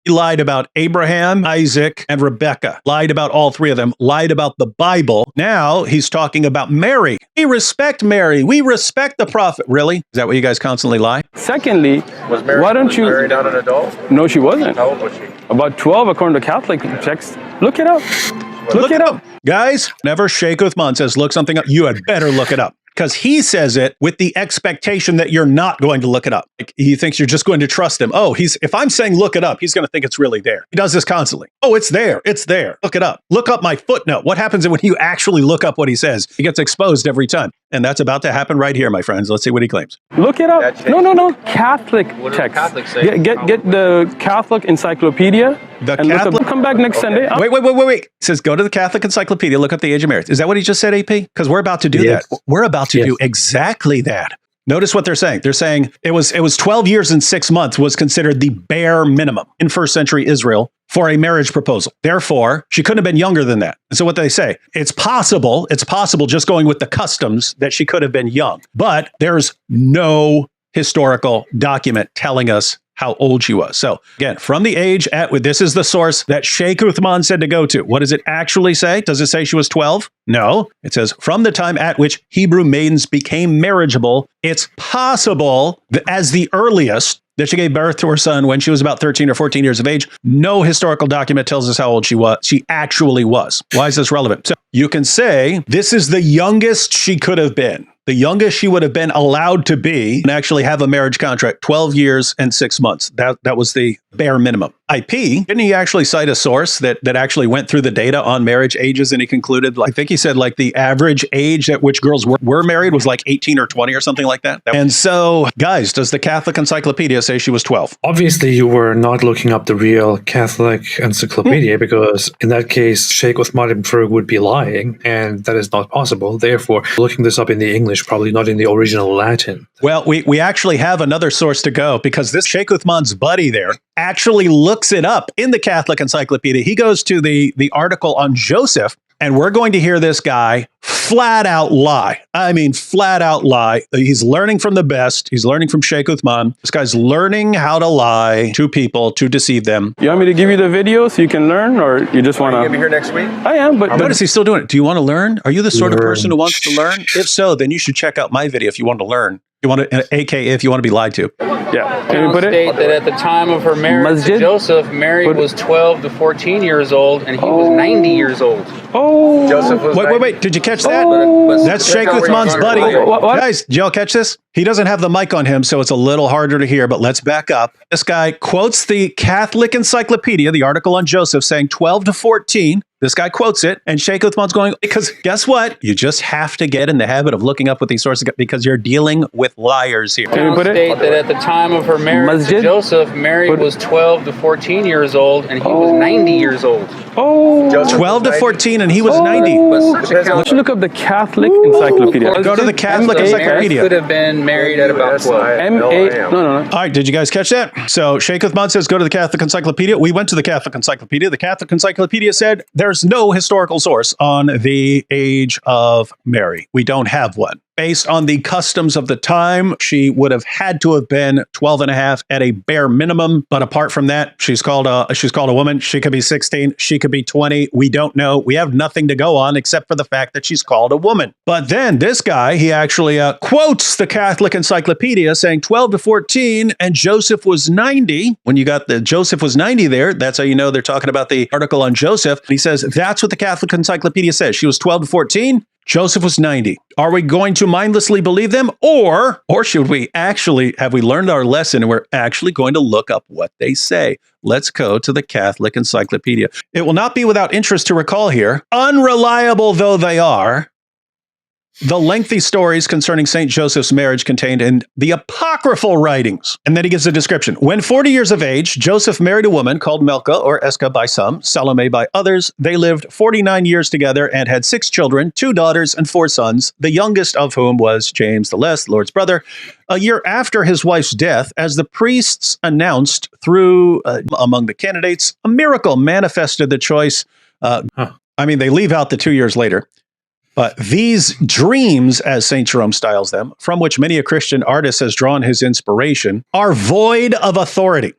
He lied about Abraham, Isaac, and Rebekah. Lied about all three of them. Lied about the Bible. Now he's talking about Mary. We respect Mary. We respect the prophet. Really? Is that what you guys constantly lie? Secondly, why don't you... Was Mary not an adult? No, she wasn't. How old was she? About 12, according to Catholic texts. Look it up. Look it up. Guys, whenever Sheikh Uthman says look something up, you had better look it up. Because he says it with the expectation that you're not going to look it up. Like, he thinks you're just going to trust him. Oh, if I'm saying look it up, he's going to think it's really there. He does this constantly. Oh, it's there. It's there. Look it up. Look up my footnote. What happens when you actually look up what he says? He gets exposed every time. And that's about to happen right here, my friends. Let's see what he claims. Look it up. No. Catholic text. Catholics say? Get the Catholic Encyclopedia. Come back next Sunday. Wait. It says go to the Catholic Encyclopedia, look up the age of marriage. Is that what he just said, AP? Because we're about to do that. We're about to do exactly that. Notice what they're saying. They're saying it was 12 years and 6 months was considered the bare minimum in first century Israel for a marriage proposal. Therefore, she couldn't have been younger than that. And so what they say, it's possible just going with the customs that she could have been young. But there's no historical document telling us how old she was. So again, from the age this is the source that Sheikh Uthman said to go to. What does it actually say? Does it say she was 12? No. It says from the time at which Hebrew maidens became marriageable, it's possible that as the earliest that she gave birth to her son when she was about 13 or 14 years of age. No historical document tells us how old she actually was. Why is this relevant? So you can say this is the youngest she could have been. The youngest she would have been allowed to be and actually have a marriage contract, 12 years and 6 months. That was the bare minimum. IP, didn't he actually cite a source that actually went through the data on marriage ages, and he concluded, I think he said the average age at which girls were married was 18 or 20 or something like that. And so, guys, does the Catholic Encyclopedia say she was 12? Obviously, you were not looking up the real Catholic Encyclopedia because in that case, Sheikh Uthman ibn Farooq would be lying, and that is not possible. Therefore, looking this up in the English, probably not in the original Latin. Well, we actually have another source to go because this Sheikh Uthman's buddy there actually looks it up in the Catholic Encyclopedia. He goes to the article on Joseph, and we're going to hear this guy flat out lie. I mean, flat out lie. He's learning from the best. He's learning from Sheikh Uthman. This guy's learning how to lie to people, to deceive them. You want me to give you the video so you can learn, or you just want to... Are you going to be here next week? I am, but... Notice he's still doing it. Do you want to learn? Are you the sort of person who wants to learn? If so, then you should check out my video if you want to learn. You want to, aka if you want to be lied to. Yeah. Can you put it? State that at the time of her marriage to Joseph, Mary was 12 to 14 years old, and he was 90 years old. Oh. Joseph was Wait. Did you catch that? That's Sheikh Uthman's buddy. What? Guys, did y'all catch this? He doesn't have the mic on him, so it's a little harder to hear, but let's back up. This guy quotes the Catholic Encyclopedia, the article on Joseph, saying 12 to 14. This guy quotes it, and Sheikh Uthman's going, because guess what? You just have to get in the habit of looking up what these sources because you're dealing with liars here. Can you put it? State that at the time of her marriage to Joseph, Mary was 12 to 14 years old, and he was 90 years old. Oh. 12 to 14, and he was 90. Let's look up the Catholic Encyclopedia. Go to the Catholic Encyclopedia. Mary could have been married at about 12. No. All right, did you guys catch that? So Sheikh Uthman says go to the Catholic Encyclopedia. We went to the Catholic Encyclopedia. The Catholic Encyclopedia said there's no historical source on the age of Mary. We don't have one. Based on the customs of the time, she would have had to have been 12 and a half at a bare minimum. But apart from that, she's called a woman. She could be 16. She could be 20. We don't know. We have nothing to go on except for the fact that she's called a woman. But then this guy, he actually quotes the Catholic Encyclopedia saying 12 to 14 and Joseph was 90. When you got the Joseph was 90 there, that's how you know they're talking about the article on Joseph. And he says that's what the Catholic Encyclopedia says. She was 12 to 14. Joseph was 90. Are we going to mindlessly believe them? Or should we actually, have we learned our lesson and we're actually going to look up what they say? Let's go to the Catholic Encyclopedia. It will not be without interest to recall here, unreliable though they are, the lengthy stories concerning St. Joseph's marriage contained in the apocryphal writings. And then he gives a description. When 40 years of age, Joseph married a woman called Melka or Eska by some, Salome by others. They lived 49 years together and had 6 children, 2 daughters and 4 sons, the youngest of whom was James the Less, the Lord's brother. A year after his wife's death, as the priests announced through among the candidates, a miracle manifested the choice. They leave out the 2 years later. But these dreams, as St. Jerome styles them, from which many a Christian artist has drawn his inspiration, are void of authority.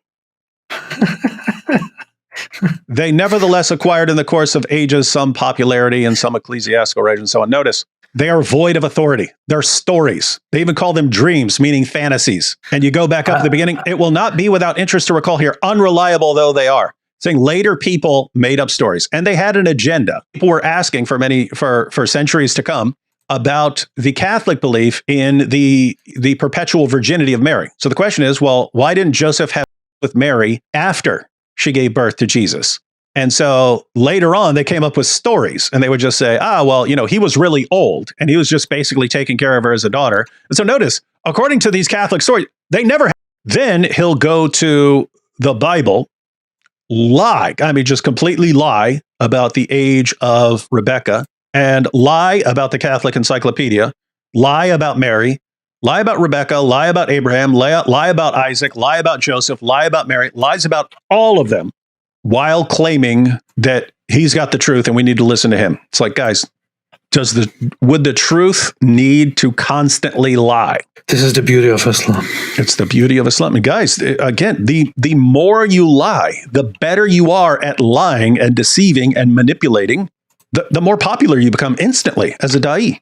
They nevertheless acquired in the course of ages some popularity and some ecclesiastical rank and so on. Notice, they are void of authority. They're stories. They even call them dreams, meaning fantasies. And you go back up to the beginning, it will not be without interest to recall here, unreliable though they are. Saying later people made up stories, and they had an agenda. People were asking for centuries to come about the Catholic belief in the perpetual virginity of Mary. So the question is, well, why didn't Joseph have with Mary after she gave birth to Jesus? And so later on, they came up with stories, and they would just say, well, he was really old, and he was just basically taking care of her as a daughter. And so notice, according to these Catholic stories, they never had. Then he'll go to the Bible, lie, just completely lie about the age of Rebecca, and lie about the Catholic Encyclopedia, lie about Mary, lie about Rebecca, lie about Abraham, lie about Isaac, lie about Joseph, lie about Mary, lies about all of them, while claiming that he's got the truth and we need to listen to him. It's like, guys, would the truth need to constantly lie? This is the beauty of Islam. It's the beauty of Islam. And guys, again, the more you lie, the better you are at lying and deceiving and manipulating, the more popular you become instantly as a da'i.